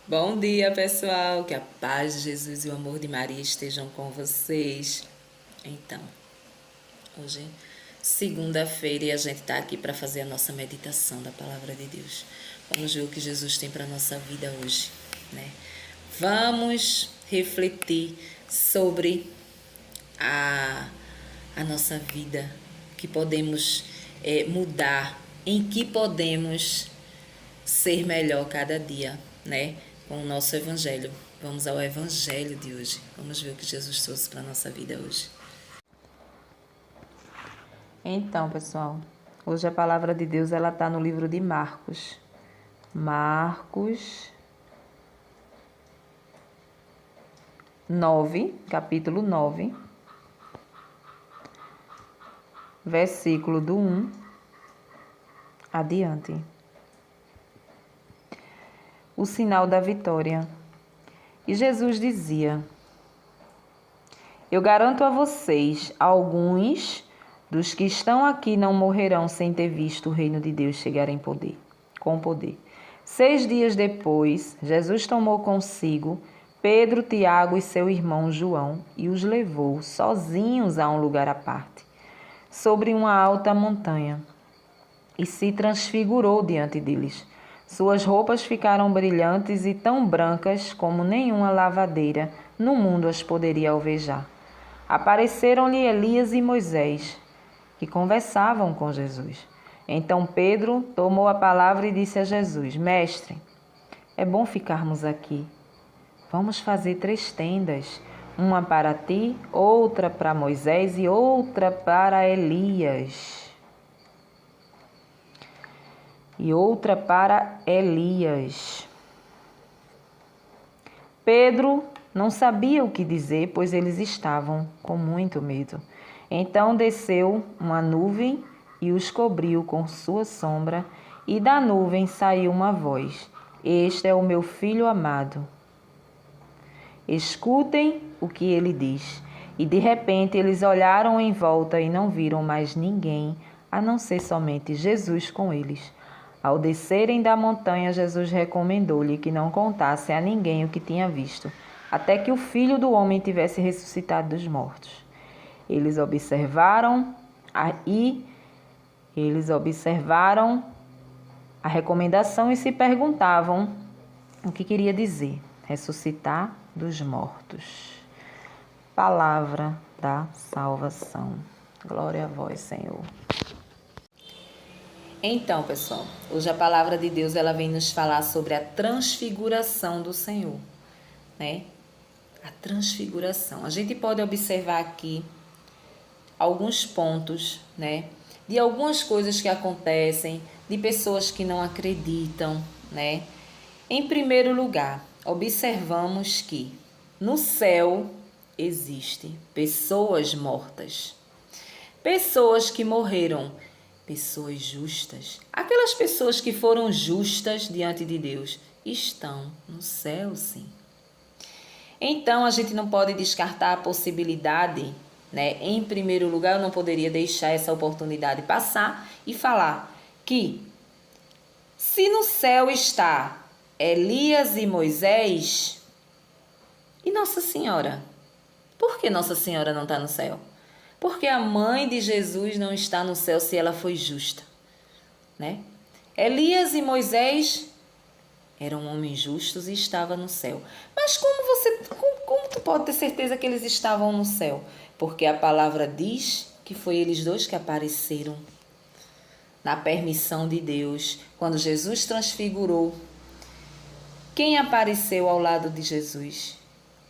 Bom dia, pessoal. Que a paz de Jesus e o amor de Maria estejam com vocês. Então, hoje é segunda-feira e a gente está aqui para fazer a nossa meditação da palavra de Deus. Vamos ver o que Jesus tem para a nossa vida hoje, né? Vamos refletir sobre a, a nossa vida, que podemos mudar, em que podemos ser melhor cada dia, né? Com o nosso evangelho. Vamos ao evangelho de hoje. Vamos ver o que Jesus trouxe para a nossa vida hoje. Então, pessoal, hoje a palavra de Deus ela está no livro de Marcos. Marcos 9, capítulo 9, versículo do 1 adiante. O sinal da vitória. E Jesus dizia: Eu garanto a vocês, alguns dos que estão aqui não morrerão sem ter visto o reino de Deus chegar com poder. 6 dias depois, Jesus tomou consigo Pedro, Tiago e seu irmão João e os levou sozinhos a um lugar à parte, sobre uma alta montanha, e se transfigurou diante deles. Suas roupas ficaram brilhantes e tão brancas como nenhuma lavadeira no mundo as poderia alvejar. Apareceram-lhe Elias e Moisés, que conversavam com Jesus. Então Pedro tomou a palavra e disse a Jesus: Mestre, é bom ficarmos aqui. Vamos fazer 3 tendas, uma para ti, outra para Moisés e outra para Elias. Pedro não sabia o que dizer, pois eles estavam com muito medo. Então desceu uma nuvem e os cobriu com sua sombra, e da nuvem saiu uma voz: Este é o meu filho amado. Escutem o que ele diz. E de repente eles olharam em volta e não viram mais ninguém, a não ser somente Jesus com eles. Ao descerem da montanha, Jesus recomendou-lhe que não contasse a ninguém o que tinha visto, até que o Filho do Homem tivesse ressuscitado dos mortos. Eles observaram a recomendação e se perguntavam o que queria dizer: ressuscitar dos mortos. Palavra da salvação. Glória a vós, Senhor. Então, pessoal, hoje a palavra de Deus ela vem nos falar sobre a transfiguração do Senhor, né? A transfiguração. A gente pode observar aqui alguns pontos, né? De algumas coisas que acontecem, de pessoas que não acreditam, né? Em primeiro lugar, observamos que no céu existem pessoas mortas, pessoas que morreram, pessoas justas. Aquelas pessoas que foram justas diante de Deus estão no céu, sim. Então, a gente não pode descartar a possibilidade, né? Em primeiro lugar, eu não poderia deixar essa oportunidade passar e falar que se no céu está Elias e Moisés e Nossa Senhora, por que Nossa Senhora não está no céu? Porque a mãe de Jesus não está no céu se ela foi justa, né? Elias e Moisés eram homens justos e estavam no céu. Mas como tu pode ter certeza que eles estavam no céu? Porque a palavra diz que foi eles dois que apareceram na permissão de Deus, quando Jesus transfigurou. Quem apareceu ao lado de Jesus?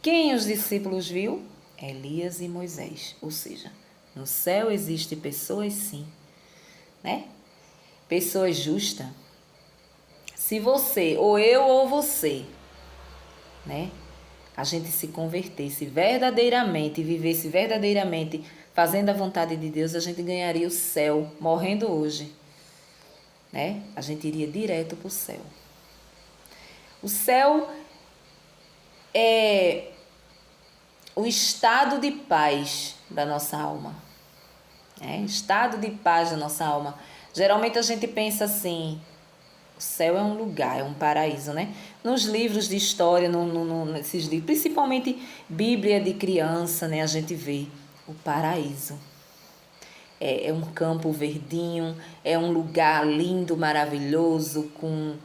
Quem os discípulos viu? Elias e Moisés. Ou seja, no céu existem pessoas sim, né? Pessoas justas. Se você, ou eu ou você, né? A gente se convertesse verdadeiramente, vivesse verdadeiramente fazendo a vontade de Deus, a gente ganharia o céu, morrendo hoje, né? A gente iria direto para o céu. O céu é o estado de paz da nossa alma. Estado de paz da nossa alma. Geralmente a gente pensa assim: O céu é um lugar, é um paraíso, né? Nos livros de história, nesses livros, principalmente Bíblia de criança, né? A gente vê o paraíso. É um campo verdinho, é um lugar lindo, maravilhoso, com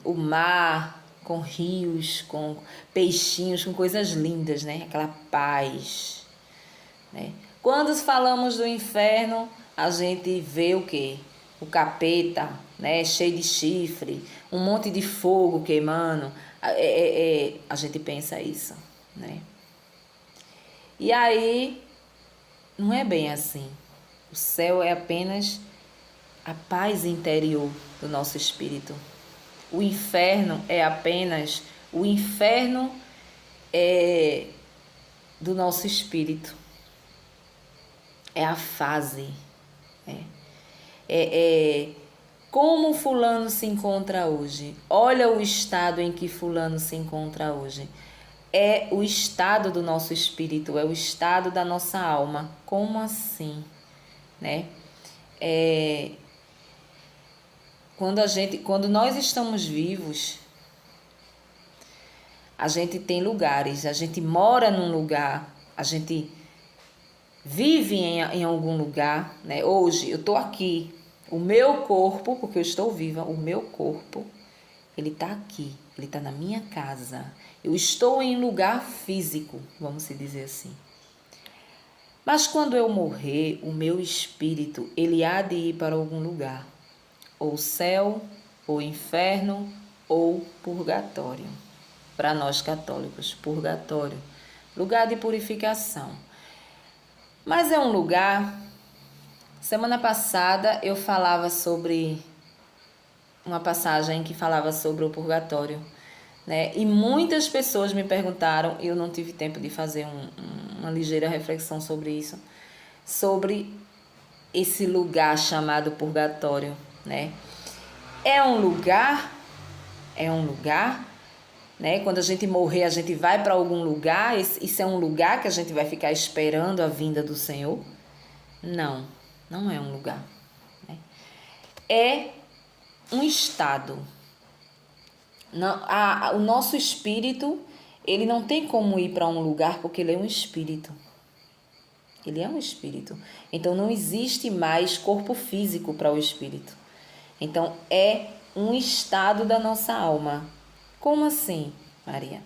o mar, com rios, com peixinhos, com coisas lindas, né? Aquela paz, né? Quando falamos do inferno, a gente vê o quê? O capeta, né? Cheio de chifre, um monte de fogo queimando. A gente pensa isso, né? E aí, não é bem assim. O céu é apenas a paz interior do nosso espírito. O inferno é apenas o inferno do nosso espírito. É a fase. É como fulano se encontra hoje. Olha o estado em que fulano se encontra hoje. É o estado do nosso espírito, é o estado da nossa alma. Como assim? Né? Quando nós estamos vivos, a gente tem lugares, a gente mora num lugar, a gente vive em algum lugar, né? Hoje eu estou aqui, o meu corpo, porque eu estou viva, o meu corpo, ele está aqui, ele está na minha casa. Eu estou em lugar físico, vamos dizer assim. Mas quando eu morrer, o meu espírito, ele há de ir para algum lugar. Ou céu, ou inferno, ou purgatório. Para nós católicos, purgatório, lugar de purificação. Mas é um lugar. Semana passada eu falava sobre uma passagem que falava sobre o purgatório, né? E muitas pessoas me perguntaram, e eu não tive tempo de fazer uma ligeira reflexão sobre isso, sobre esse lugar chamado purgatório, né? É um lugar, né? Quando a gente morrer, a gente vai para algum lugar. Isso é um lugar que a gente vai ficar esperando a vinda do Senhor? Não, não é um lugar, né? É um estado. Não, o nosso espírito, ele não tem como ir para um lugar porque ele é um espírito. Ele é um espírito. Então não existe mais corpo físico para o espírito. Então é um estado da nossa alma. Como assim, Maria?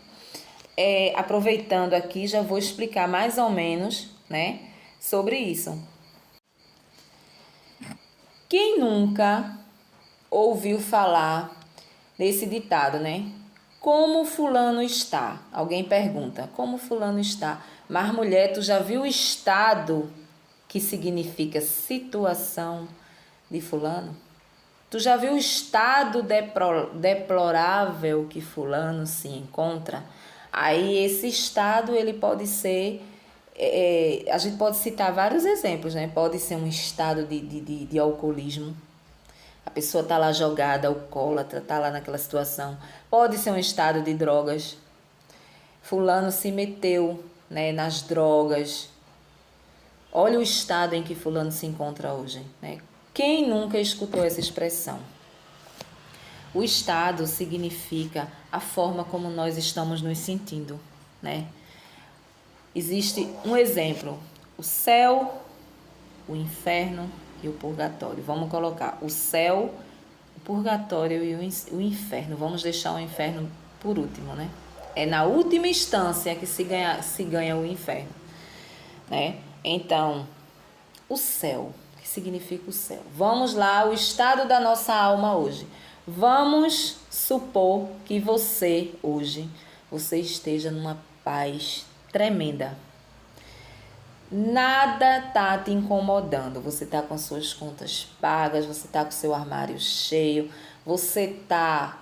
Aproveitando aqui, já vou explicar mais ou menos, né, sobre isso. Quem nunca ouviu falar desse ditado, né? Como fulano está? Alguém pergunta, como fulano está? Mas mulher, tu já viu o estado que significa situação de fulano? Tu já viu o estado deplorável que fulano se encontra? Aí esse estado, ele pode ser, a gente pode citar vários exemplos, né? Pode ser um estado de alcoolismo. A pessoa está lá jogada, alcoólatra, está lá naquela situação. Pode ser um estado de drogas. Fulano se meteu, né, nas drogas. Olha o estado em que fulano se encontra hoje, né? Quem nunca escutou essa expressão? O estado significa a forma como nós estamos nos sentindo, né? Existe um exemplo: o céu, o inferno e o purgatório. Vamos colocar o céu, o purgatório e o inferno. Vamos deixar o inferno por último, né? É na última instância que se ganha o inferno, né? Então, o céu, o que significa o céu? Vamos lá, o estado da nossa alma hoje. Vamos supor que você hoje, você esteja numa paz tremenda. Nada tá te incomodando. Você tá com suas contas pagas, você tá com seu armário cheio, você tá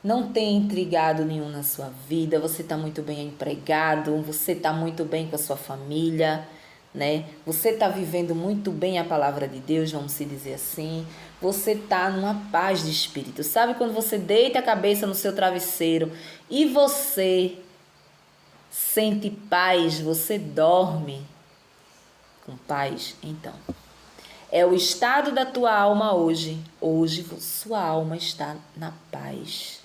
não tem intrigado nenhum na sua vida, você tá muito bem empregado, você tá muito bem com a sua família, né? Você tá vivendo muito bem a palavra de Deus, vamos se dizer assim. Você tá numa paz de espírito. Sabe quando você deita a cabeça no seu travesseiro e você sente paz, você dorme com paz? Então, É o estado da tua alma hoje. Hoje sua alma está na paz.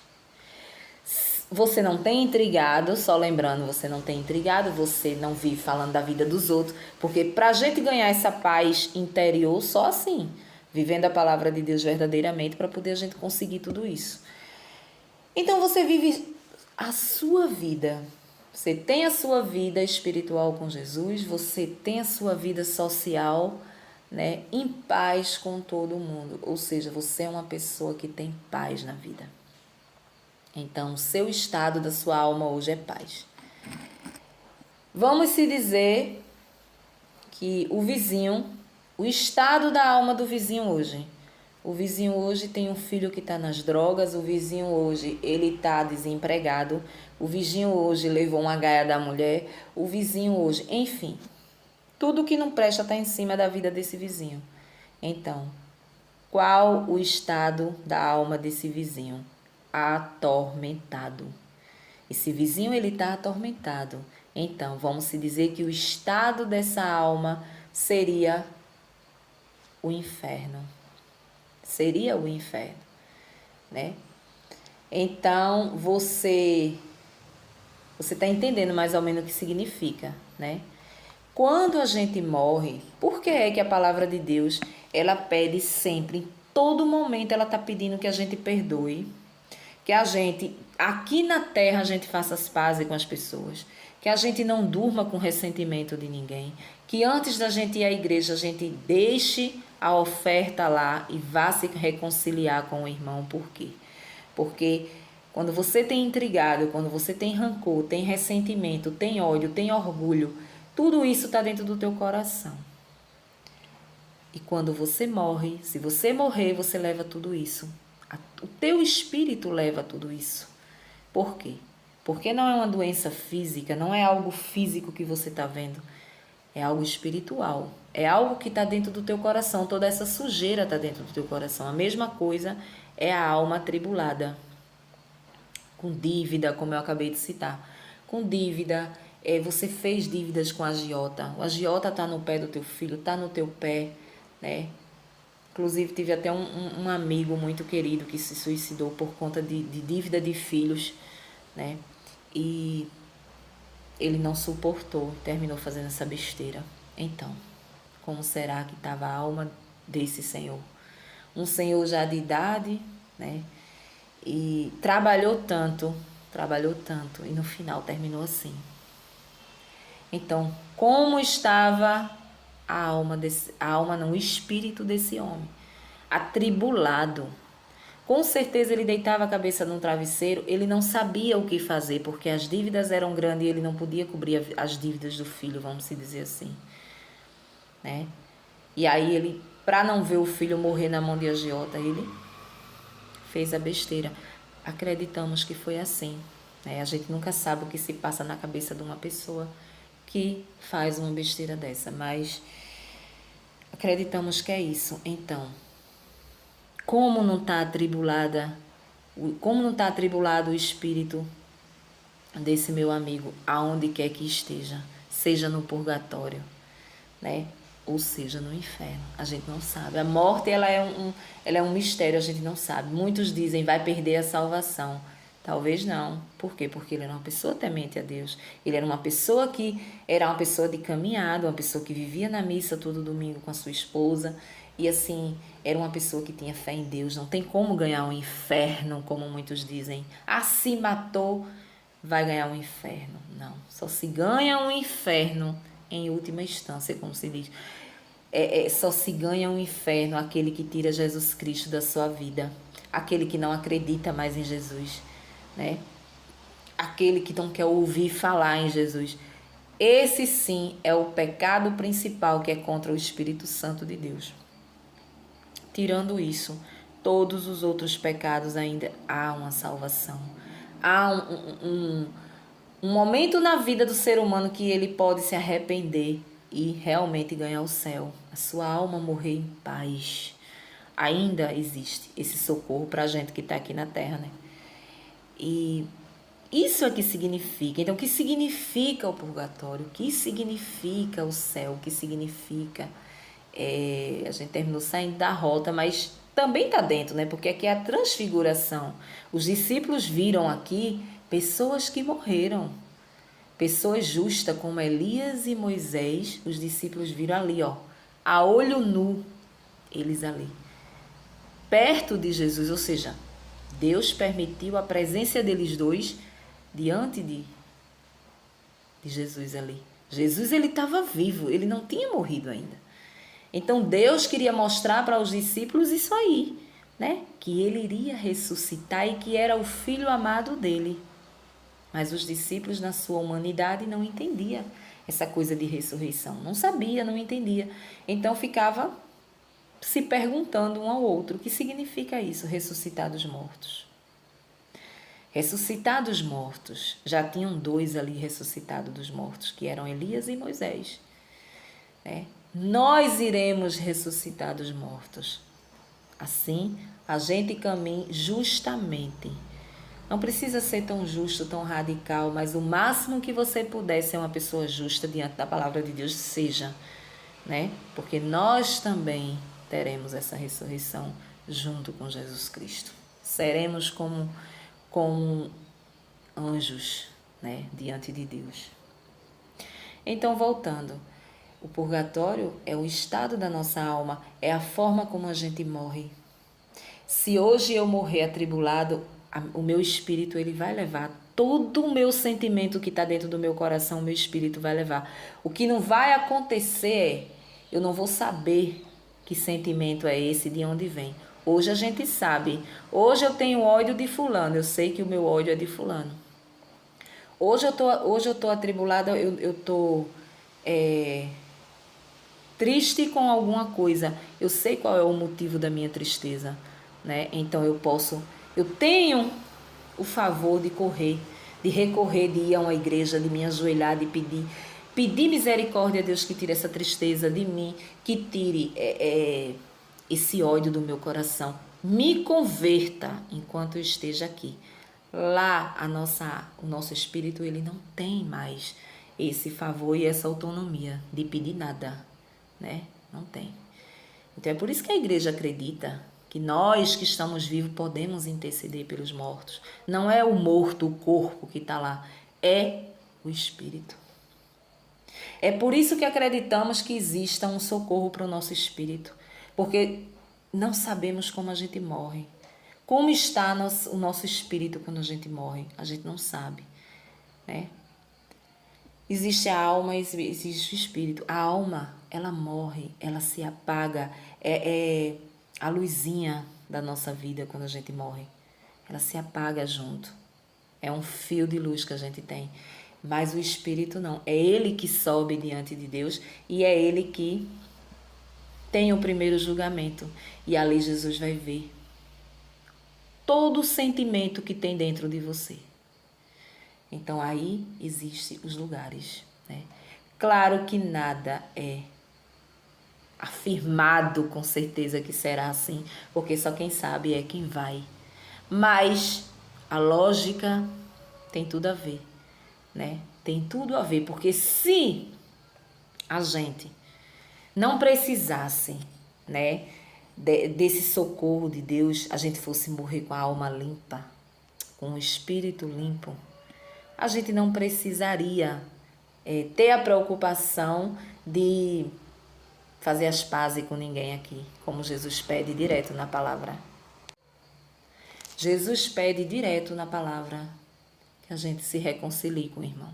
Você não tem intrigado, só lembrando, você não tem intrigado, você não vive falando da vida dos outros, porque para a gente ganhar essa paz interior, só assim, vivendo a palavra de Deus verdadeiramente, para poder a gente conseguir tudo isso. Então você vive a sua vida. Você tem a sua vida espiritual com Jesus, você tem a sua vida social, né, em paz com todo mundo. Ou seja, você é uma pessoa que tem paz na vida. Então, o seu estado da sua alma hoje é paz. Vamos se dizer que o vizinho, o estado da alma do vizinho hoje. O vizinho hoje tem um filho que está nas drogas, o vizinho hoje ele está desempregado, o vizinho hoje levou uma gaia da mulher, o vizinho hoje, enfim, tudo que não presta está em cima da vida desse vizinho. Então, qual o estado da alma desse vizinho? Atormentado. Esse vizinho ele está atormentado. Então, vamos se dizer que o estado dessa alma seria o inferno. Seria o inferno, né? Então, você está entendendo mais ou menos o que significa, né? Quando a gente morre, por que é que a palavra de Deus, ela pede sempre, em todo momento, ela está pedindo que a gente perdoe, que a gente, aqui na terra, a gente faça as pazes com as pessoas, que a gente não durma com ressentimento de ninguém, que antes da gente ir à igreja, a gente deixe a oferta lá e vá se reconciliar com o irmão. Por quê? Porque quando você tem intrigado, quando você tem rancor, tem ressentimento, tem ódio, tem orgulho, tudo isso está dentro do teu coração. E quando você morre, se você morrer, você leva tudo isso. O teu espírito leva tudo isso. Por quê? Porque não é uma doença física, não é algo físico que você está vendo. É algo espiritual. É algo que está dentro do teu coração. Toda essa sujeira está dentro do teu coração. A mesma coisa é a alma atribulada. Com dívida, como eu acabei de citar. Com dívida, você fez dívidas com a agiota. O agiota está no pé do teu filho, está no teu pé, né? Inclusive, tive até um amigo muito querido que se suicidou por conta de dívida de filhos, né? E ele não suportou, terminou fazendo essa besteira. Então, como será que estava a alma desse senhor? Um senhor já de idade, né? E trabalhou tanto, e no final terminou assim. Então, como estava o espírito desse homem? Atribulado. Com certeza ele deitava a cabeça num travesseiro, ele não sabia o que fazer, porque as dívidas eram grandes e ele não podia cobrir as dívidas do filho, vamos se dizer assim, né? E aí ele, para não ver o filho morrer na mão de agiota, ele fez a besteira. Acreditamos que foi assim, né? A gente nunca sabe o que se passa na cabeça de uma pessoa que faz uma besteira dessa, mas acreditamos que é isso. Então, como não está atribulado o espírito desse meu amigo, aonde quer que esteja, seja no purgatório, né? Ou seja, no inferno. A gente não sabe. A morte, ela é um mistério, a gente não sabe. Muitos dizem, vai perder a salvação. Talvez não. Por quê? Porque ele era uma pessoa temente a Deus. Ele era uma pessoa de caminhada, uma pessoa que vivia na missa todo domingo com a sua esposa. E assim, era uma pessoa que tinha fé em Deus. Não tem como ganhar um inferno, como muitos dizem. Ah, se matou, vai ganhar um inferno. Não, só se ganha um inferno em última instância, como se diz. Só se ganha um inferno aquele que tira Jesus Cristo da sua vida. Aquele que não acredita mais em Jesus, né? Aquele que não quer ouvir falar em Jesus. Esse sim é o pecado principal, que é contra o Espírito Santo de Deus. Tirando isso, todos os outros pecados ainda há uma salvação. Há um momento na vida do ser humano que ele pode se arrepender e realmente ganhar o céu. A sua alma morrer em paz. Ainda existe esse socorro para a gente que está aqui na Terra, né? E isso é que significa. Então, o que significa o purgatório? O que significa o céu? O que significa a gente terminou saindo da rota, mas também está dentro, né? Porque aqui é a transfiguração. Os discípulos viram aqui pessoas que morreram, pessoas justas como Elias e Moisés. Os discípulos viram ali, ó, a olho nu, eles ali, perto de Jesus, ou seja, Deus permitiu a presença deles dois diante de Jesus ali. Jesus, ele estava vivo, ele não tinha morrido ainda. Então Deus queria mostrar para os discípulos isso aí, né? Que ele iria ressuscitar e que era o filho amado dele. Mas os discípulos, na sua humanidade, não entendiam essa coisa de ressurreição. Não sabia, não entendia. Então ficava se perguntando um ao outro: o que significa isso, ressuscitar dos mortos? Ressuscitar dos mortos. Já tinham dois ali ressuscitados dos mortos, que eram Elias e Moisés, né? Nós iremos ressuscitar dos mortos. Assim, a gente caminha justamente. Não precisa ser tão justo, tão radical, mas o máximo que você puder ser uma pessoa justa diante da palavra de Deus, seja, né? Porque nós também teremos essa ressurreição junto com Jesus Cristo. Seremos como anjos, né? Diante de Deus. Então, voltando. O purgatório é o estado da nossa alma, é a forma como a gente morre. Se hoje eu morrer atribulado, o meu espírito ele vai levar todo o meu sentimento que está dentro do meu coração, o meu espírito vai levar. O que não vai acontecer é, eu não vou saber que sentimento é esse, de onde vem. Hoje a gente sabe. Hoje eu tenho ódio de fulano, eu sei que o meu ódio é de fulano. Hoje eu tô atribulada, eu tô triste com alguma coisa. Eu sei qual é o motivo da minha tristeza, né? Então eu tenho o favor de recorrer, de ir a uma igreja, de me ajoelhar, de pedir misericórdia a Deus que tire essa tristeza de mim, que tire esse ódio do meu coração. Me converta enquanto eu esteja aqui. Lá o nosso espírito ele não tem mais esse favor e essa autonomia de pedir nada, né? Não tem. Então é por isso que a igreja acredita que nós que estamos vivos podemos interceder pelos mortos. Não é o morto, o corpo que está lá, é o espírito. É por isso que acreditamos que exista um socorro para o nosso espírito, porque não sabemos como a gente morre. Como está o nosso espírito quando a gente morre? A gente não sabe, né? Existe a alma, existe o espírito. A alma, ela morre, ela se apaga. É a luzinha da nossa vida quando a gente morre. Ela se apaga junto. É um fio de luz que a gente tem. Mas o espírito não. É ele que sobe diante de Deus e é ele que tem o primeiro julgamento. E ali Jesus vai ver todo o sentimento que tem dentro de você. Então aí existem os lugares, né? Claro que nada é afirmado com certeza que será assim, porque só quem sabe é quem vai. Mas a lógica tem tudo a ver, né? Tem tudo a ver, porque se a gente não precisasse, né, desse socorro de Deus, a gente fosse morrer com a alma limpa, com o espírito limpo, a gente não precisaria ter a preocupação de fazer as pazes com ninguém aqui, como Jesus pede direto na palavra. Jesus pede direto na palavra que a gente se reconcilie com o irmão,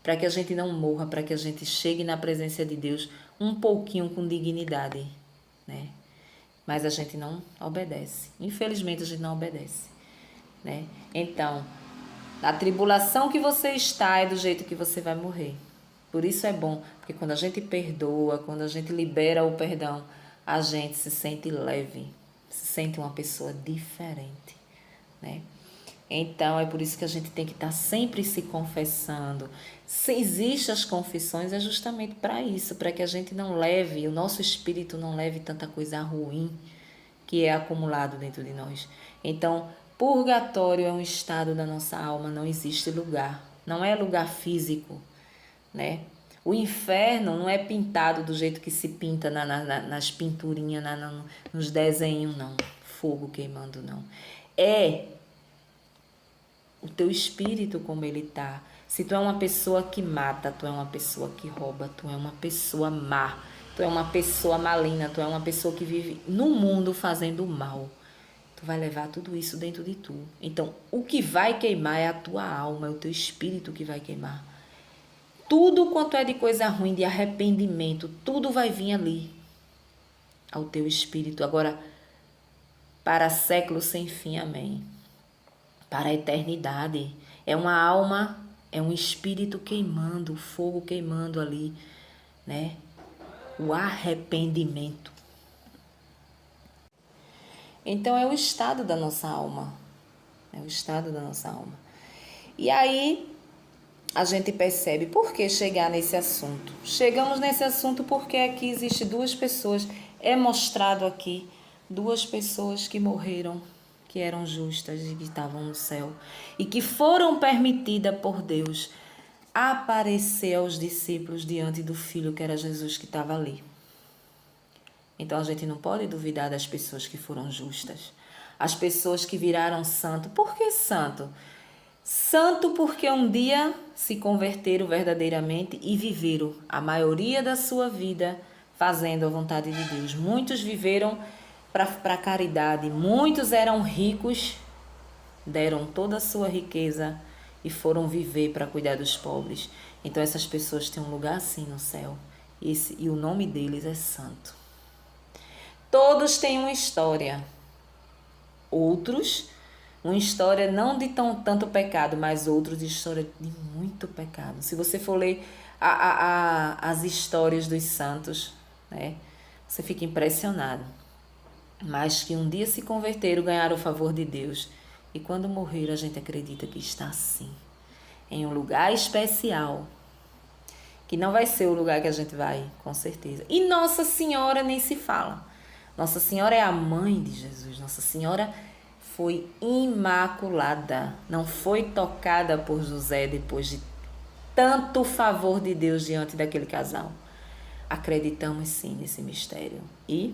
para que a gente não morra, para que a gente chegue na presença de Deus um pouquinho com dignidade, né? Mas a gente não obedece. Infelizmente a gente não obedece, né? Então, a tribulação que você está é do jeito que você vai morrer. Por isso é bom, porque quando a gente perdoa, quando a gente libera o perdão, a gente se sente leve, se sente uma pessoa diferente, né? Então, é por isso que a gente tem que estar sempre se confessando. Se existem as confissões, é justamente para isso, para que a gente não leve, o nosso espírito não leve tanta coisa ruim que é acumulado dentro de nós. Então, purgatório é um estado da nossa alma, não existe lugar. Não é lugar físico, né? O inferno não é pintado do jeito que se pinta nas pinturinhas, nos desenhos, não. Fogo queimando, não. É o teu espírito como ele tá. Se tu é uma pessoa que mata, tu é uma pessoa que rouba, tu é uma pessoa má, tu é uma pessoa maligna, tu é uma pessoa que vive no mundo fazendo mal. Tu vai levar tudo isso dentro de tu. Então, o que vai queimar é a tua alma, é o teu espírito que vai queimar. Tudo quanto é de coisa ruim, de arrependimento, tudo vai vir ali ao teu espírito. Agora, para séculos sem fim, amém. Para a eternidade. É uma alma, é um espírito queimando, o fogo queimando ali, né? O arrependimento. Então é o estado da nossa alma. É o estado da nossa alma. E aí a gente percebe por que chegar nesse assunto. Chegamos nesse assunto porque aqui existe duas pessoas. É mostrado aqui duas pessoas que morreram, que eram justas e que estavam no céu. E que foram permitidas por Deus aparecer aos discípulos diante do Filho, que era Jesus, que estava ali. Então a gente não pode duvidar das pessoas que foram justas. As pessoas que viraram santo. Por que santo? Santo porque um dia se converteram verdadeiramente e viveram a maioria da sua vida fazendo a vontade de Deus. Muitos viveram para a caridade, muitos eram ricos, deram toda a sua riqueza e foram viver para cuidar dos pobres. Então essas pessoas têm um lugar assim no céu e o nome deles é santo. Todos têm uma história. Outros, uma história não de tanto pecado, mas outros de história de muito pecado. Se você for ler as histórias dos santos, né, você fica impressionado. Mas que um dia se converteram, ganharam o favor de Deus. E quando morreram, a gente acredita que está assim, em um lugar especial, que não vai ser o lugar que a gente vai, com certeza. E Nossa Senhora nem se fala. Nossa Senhora é a mãe de Jesus. Nossa Senhora foi imaculada. Não foi tocada por José depois de tanto favor de Deus diante daquele casal. Acreditamos sim nesse mistério. E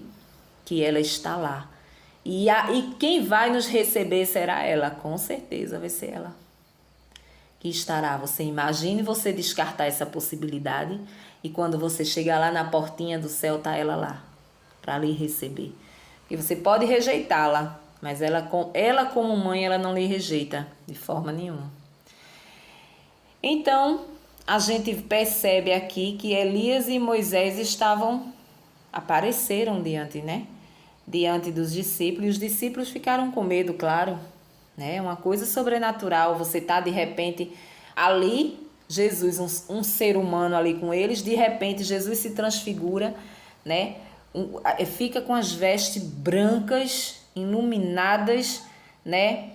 que ela está lá. E quem vai nos receber será ela. Com certeza vai ser ela. Que estará. Você imagine você descartar essa possibilidade. E quando você chegar lá na portinha do céu, tá ela lá. Para lhe receber. E você pode rejeitá-la, mas ela como mãe, ela não lhe rejeita de forma nenhuma. Então, a gente percebe aqui que Elias e Moisés apareceram diante dos discípulos, e os discípulos ficaram com medo, claro, né? Uma coisa sobrenatural, você tá de repente ali, Jesus, um ser humano ali com eles, de repente Jesus se transfigura, né? Fica com as vestes brancas, iluminadas, né?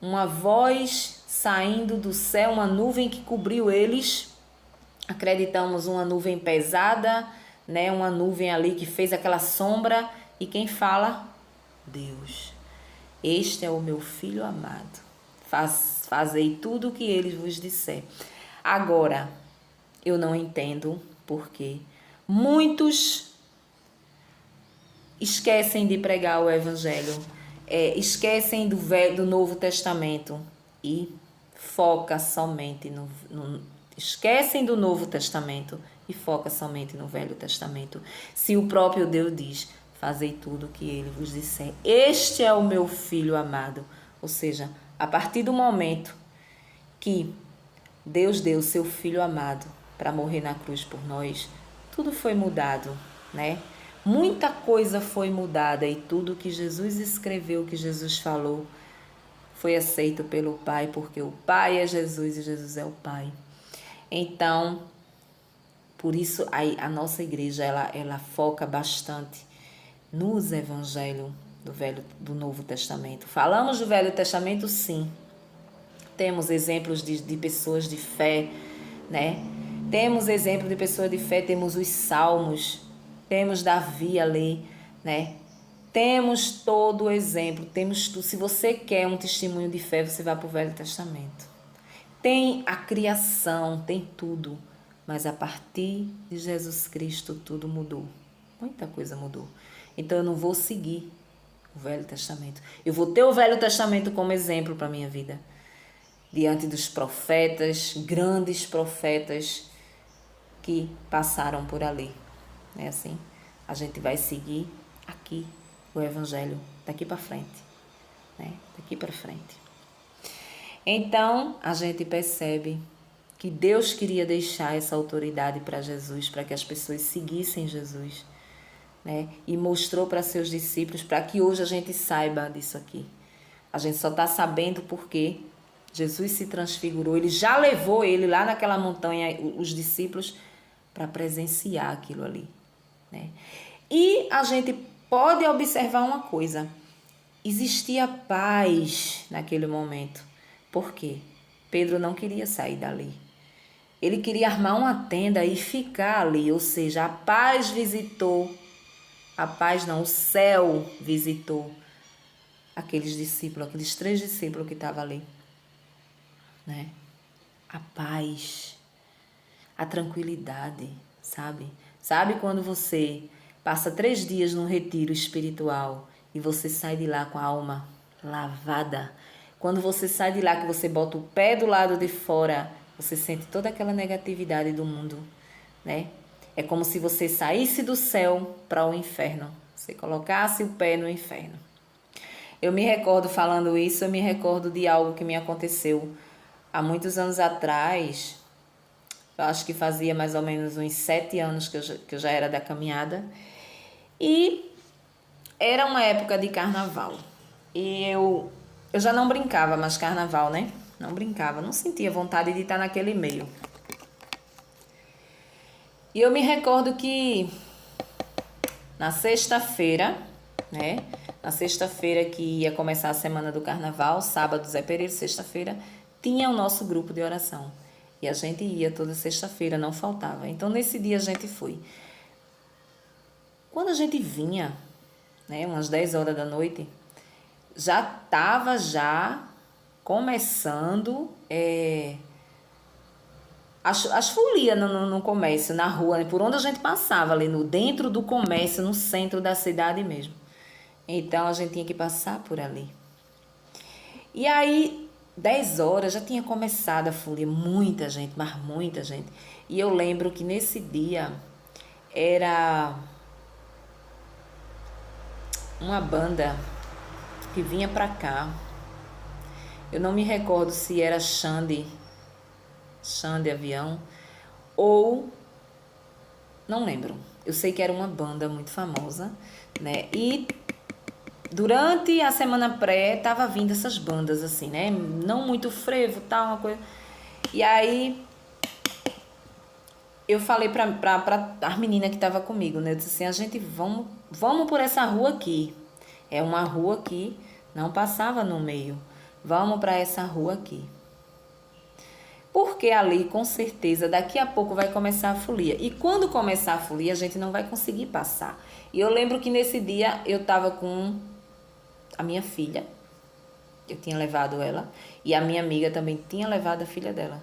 Uma voz saindo do céu, uma nuvem que cobriu eles. Acreditamos uma nuvem pesada, né? Uma nuvem ali que fez aquela sombra. E quem fala? Deus. Este é o meu filho amado. Fazei tudo o que ele vos disser. Agora, eu não entendo porque muitos esquecem de pregar o evangelho, esquecem do Novo Testamento e foca somente esquecem do Novo Testamento e foca somente no Velho Testamento. Se o próprio Deus diz, fazei tudo o que ele vos disser. Este é o meu filho amado. Ou seja, a partir do momento que Deus deu seu filho amado para morrer na cruz por nós, tudo foi mudado, né? Muita coisa foi mudada e tudo que Jesus escreveu, que Jesus falou, foi aceito pelo Pai, porque o Pai é Jesus e Jesus é o Pai. Então, por isso a nossa igreja ela foca bastante nos evangelhos do Novo Testamento. Falamos do Velho Testamento, sim. Temos exemplos de pessoas de fé, né? Temos exemplo de pessoas de fé, temos os Salmos, temos Davi ali, né? Temos todo o exemplo, temos tudo. Se você quer um testemunho de fé, você vai para o Velho Testamento. Tem a criação, tem tudo. Mas a partir de Jesus Cristo tudo mudou. Muita coisa mudou. Então eu não vou seguir o Velho Testamento. Eu vou ter o Velho Testamento como exemplo para a minha vida. Diante dos profetas, grandes profetas que passaram por ali. É assim, a gente vai seguir aqui o Evangelho daqui para frente. Né? Daqui para frente. Então, a gente percebe que Deus queria deixar essa autoridade para Jesus, para que as pessoas seguissem Jesus, né? E mostrou para seus discípulos, para que hoje a gente saiba disso aqui. A gente só está sabendo porque Jesus se transfigurou, ele já levou ele lá naquela montanha, os discípulos, para presenciar aquilo ali, né? E a gente pode observar uma coisa, existia paz naquele momento. Por quê? Pedro não queria sair dali. Ele queria armar uma tenda e ficar ali, ou seja, a paz visitou, a paz não, o céu visitou aqueles discípulos, aqueles 3 discípulos que estavam ali, né? A paz, a tranquilidade, sabe? Sabe quando você passa 3 dias num retiro espiritual e você sai de lá com a alma lavada? Quando você sai de lá, que você bota o pé do lado de fora, você sente toda aquela negatividade do mundo, né? É como se você saísse do céu para o inferno. Você colocasse o pé no inferno. Eu me recordo, falando isso, eu me recordo de algo que me aconteceu há muitos anos atrás. Eu acho que fazia mais ou menos uns 7 anos que eu já era da caminhada. E era uma época de carnaval. E eu já não brincava mais carnaval, né? Não brincava, não sentia vontade de estar naquele meio. E eu me recordo que na sexta-feira, né? Na sexta-feira que ia começar a semana do carnaval, sábado, Zé Pereira, sexta-feira, tinha o nosso grupo de oração. E a gente ia toda sexta-feira, não faltava. Então, nesse dia a gente foi. Quando a gente vinha, né? Umas 10 horas da noite, já estava começando as folias no comércio, na rua, né? Por onde a gente passava, ali dentro do comércio, no centro da cidade mesmo. Então, a gente tinha que passar por ali. E aí, 10 horas, já tinha começado a folia, muita gente, mas muita gente. E eu lembro que nesse dia era uma banda que vinha pra cá. Eu não me recordo se era Xande Avião ou não lembro. Eu sei que era uma banda muito famosa, né? E durante a semana pré tava vindo essas bandas assim, né? Não muito frevo, tal, uma coisa. E aí eu falei pra as meninas que tava comigo, né? Eu disse assim, a gente vamos por essa rua aqui. É uma rua que não passava no meio. Vamos para essa rua aqui. Porque ali, com certeza, daqui a pouco vai começar a folia. E quando começar a folia, a gente não vai conseguir passar. E eu lembro que nesse dia eu estava com a minha filha. Eu tinha levado ela. E a minha amiga também tinha levado a filha dela.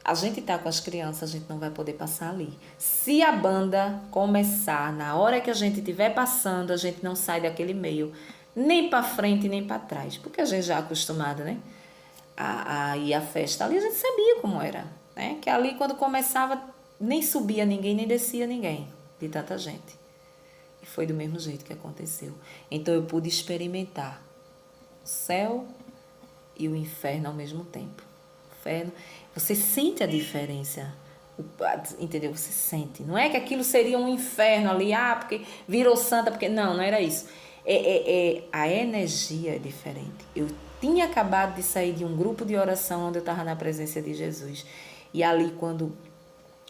A gente tá com as crianças, a gente não vai poder passar ali. Se a banda começar, na hora que a gente estiver passando, a gente não sai daquele meio. Nem para frente, nem para trás. Porque a gente já é acostumada, né? A ir à festa ali, a gente sabia como era, né? Que ali quando começava nem subia ninguém, nem descia ninguém, de tanta gente. E foi do mesmo jeito que aconteceu. Então eu pude experimentar o céu e o inferno ao mesmo tempo. O inferno, você sente a diferença, entendeu? Você sente. Não é que aquilo seria um inferno ali, porque virou santa, porque não era isso. A energia é diferente. Eu tinha acabado de sair de um grupo de oração onde eu estava na presença de Jesus. E ali, quando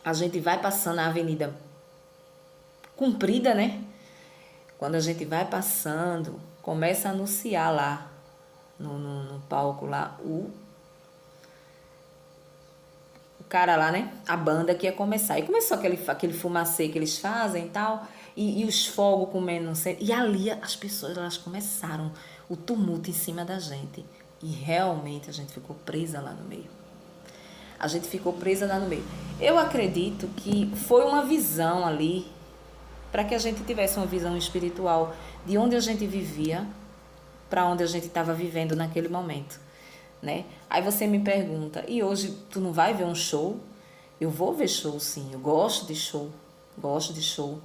a gente vai passando a avenida comprida, né? Quando a gente vai passando, começa a anunciar lá, no palco lá, o cara lá, né? A banda que ia começar. E começou aquele fumacê que eles fazem e tal. E os fogos comendo, não sei. E ali as pessoas, elas começaram o tumulto em cima da gente. E realmente a gente ficou presa lá no meio. A gente ficou presa lá no meio. Eu acredito que foi uma visão ali, para que a gente tivesse uma visão espiritual de onde a gente vivia, para onde a gente estava vivendo naquele momento, né? Aí você me pergunta, e hoje tu não vai ver um show? Eu vou ver show, sim. Eu gosto de show,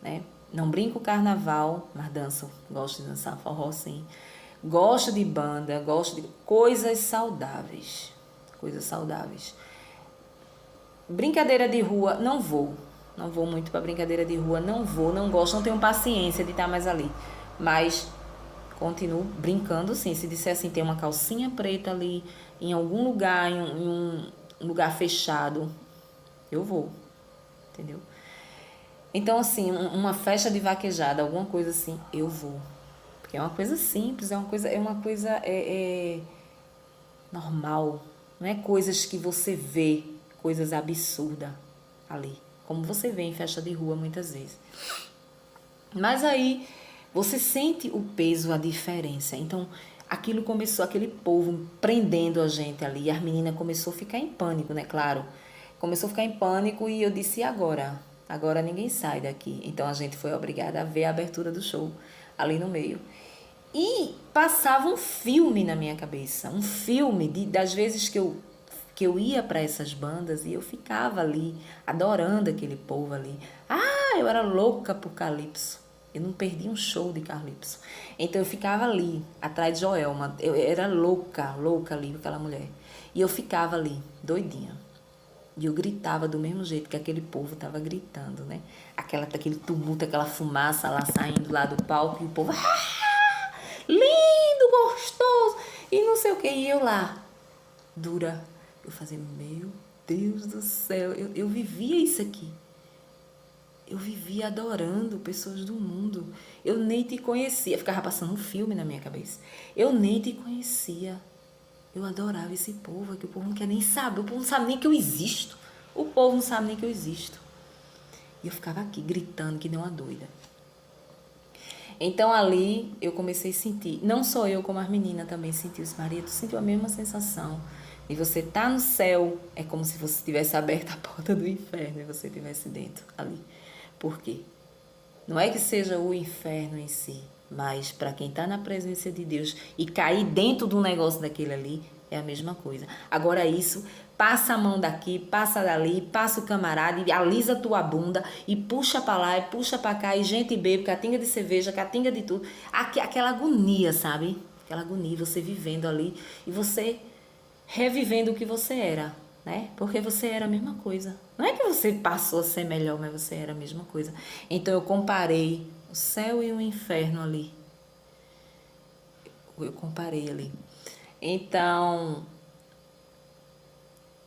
né? Não brinco carnaval, mas danço. Gosto de dançar forró, sim. Gosto de banda, gosto de coisas saudáveis. Coisas saudáveis. Brincadeira de rua, não vou. Não vou muito para brincadeira de rua, não vou, não gosto, não tenho paciência de estar mais ali. Mas continuo brincando, sim. Se disser assim, tem uma calcinha preta ali, em algum lugar, em um lugar fechado, eu vou, entendeu? Então, assim, uma festa de vaquejada, alguma coisa assim, eu vou. Porque é uma coisa simples, é normal. Não é coisas que você vê, coisas absurdas ali. Como você vê em festa de rua muitas vezes. Mas aí você sente o peso, a diferença. Então, aquilo começou, aquele povo prendendo a gente ali. As meninas começou a ficar em pânico, né? Claro. Começou a ficar em pânico e eu disse, e agora? Agora ninguém sai daqui. Então a gente foi obrigada a ver a abertura do show ali no meio. E passava um filme na minha cabeça. Um filme das vezes que eu ia para essas bandas e eu ficava ali, adorando aquele povo ali. Ah, eu era louca por Calypso. Eu não perdi um show de Calypso. Então eu ficava ali, atrás de Joelma. Eu era louca ali com aquela mulher. E eu ficava ali, doidinha. E eu gritava do mesmo jeito que aquele povo estava gritando, né? Aquele tumulto, aquela fumaça lá saindo lá do palco e o povo... Ah, lindo, gostoso! E não sei o que. E eu lá, dura. Eu fazia, meu Deus do céu, eu vivia isso aqui. Eu vivia adorando pessoas do mundo. Eu nem te conhecia. Ficava passando um filme na minha cabeça. Eu nem te conhecia. Eu adorava esse povo aqui. O povo não quer nem saber. O povo não sabe nem que eu existo. O povo não sabe nem que eu existo. E eu ficava aqui gritando que nem uma doida. Então ali eu comecei a sentir. Não só eu, como as meninas também sentiu. Maria, tu sentiu a mesma sensação. E você tá no céu. É como se você tivesse aberto a porta do inferno e você estivesse dentro ali. Por quê? Não é que seja o inferno em si, mas para quem está na presença de Deus e cair dentro de um negócio daquele ali, é a mesma coisa. Agora isso, passa a mão daqui, passa dali, passa o camarada e alisa a tua bunda e puxa para lá e puxa para cá e gente bebe, catinga de cerveja, catinga de tudo. Aquela agonia, sabe? Aquela agonia, você vivendo ali e você revivendo o que você era, né? Porque você era a mesma coisa. Não é que você passou a ser melhor, mas você era a mesma coisa. Então eu comparei o céu e o inferno ali. Eu comparei ali. Então,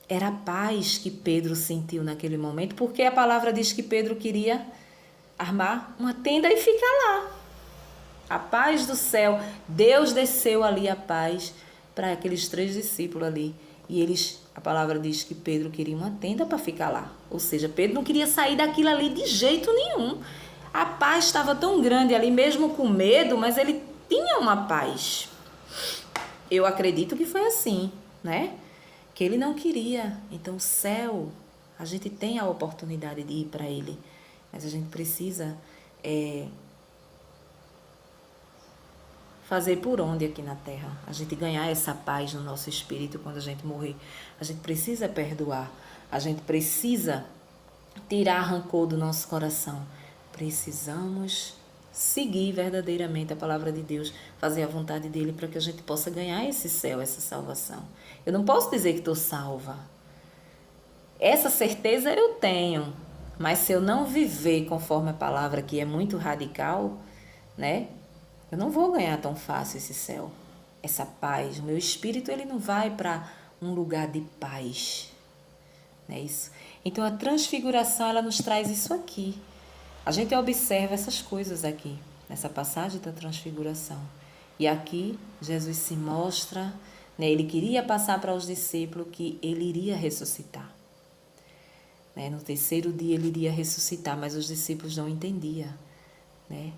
era a paz que Pedro sentiu naquele momento, porque a palavra diz que Pedro queria armar uma tenda e ficar lá. A paz do céu, Deus desceu ali a paz para aqueles 3 discípulos ali. E eles, a palavra diz que Pedro queria uma tenda para ficar lá. Ou seja, Pedro não queria sair daquilo ali de jeito nenhum. A paz estava tão grande ali, mesmo com medo, mas ele tinha uma paz. Eu acredito que foi assim, né? Que ele não queria. Então, o céu, a gente tem a oportunidade de ir para ele. Mas a gente precisa fazer por onde aqui na terra? A gente ganhar essa paz no nosso espírito quando a gente morrer. A gente precisa perdoar. A gente precisa tirar rancor do nosso coração. Precisamos seguir verdadeiramente a palavra de Deus, fazer a vontade dele para que a gente possa ganhar esse céu, essa salvação. Eu não posso dizer que estou salva. Essa certeza eu tenho, mas se eu não viver conforme a palavra, que é muito radical, né? Eu não vou ganhar tão fácil esse céu, essa paz. O meu espírito ele não vai para um lugar de paz, não é isso? Então a transfiguração ela nos traz isso aqui. A gente observa essas coisas aqui, nessa passagem da transfiguração. E aqui Jesus se mostra, né? Ele queria passar para os discípulos que ele iria ressuscitar. Né? No 3º dia ele iria ressuscitar, mas os discípulos não entendiam, né?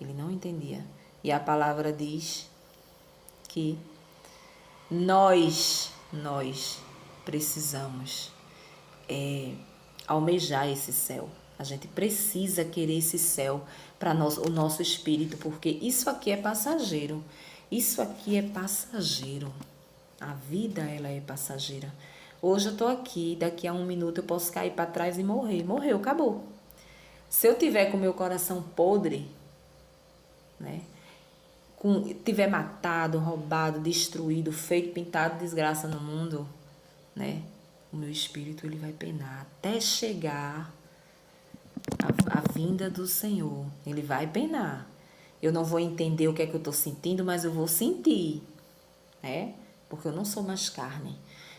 Ele não entendia. E a palavra diz que nós precisamos almejar esse céu. A gente precisa querer esse céu para o nosso espírito, porque isso aqui é passageiro. Isso aqui é passageiro. A vida, ela é passageira. Hoje eu estou aqui, daqui a 1 minuto eu posso cair para trás e morrer. Morreu, acabou. Se eu tiver com meu coração podre, né? Tiver matado, roubado, destruído, feito, pintado desgraça no mundo, né? O meu espírito ele vai penar até chegar a vinda do Senhor. Ele vai penar. Eu não vou entender o que é que eu estou sentindo, mas eu vou sentir, né? Porque eu não sou mais carne.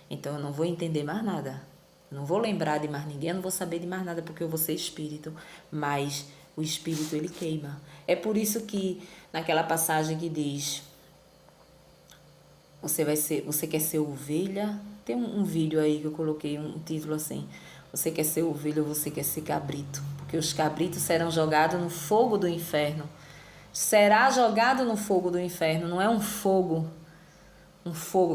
Então eu não vou entender mais nada. Eu não vou lembrar de mais ninguém, eu não vou saber de mais nada, porque eu vou ser espírito. Mas o espírito ele queima. É por isso que naquela passagem que diz: você quer ser ovelha? Tem um vídeo aí que eu coloquei um título assim: você quer ser ovelha ou você quer ser cabrito? Porque os cabritos serão jogados no fogo do inferno. Será jogado no fogo do inferno. Não é um fogo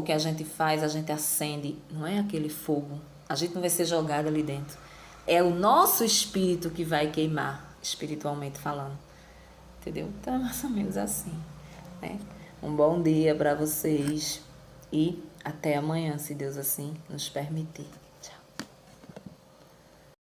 que a gente faz, a gente acende. Não é aquele fogo. A gente não vai ser jogado ali dentro. É o nosso espírito que vai queimar, espiritualmente falando. Entendeu? Então é mais ou menos assim, né? Um bom dia para vocês e até amanhã, se Deus assim nos permitir.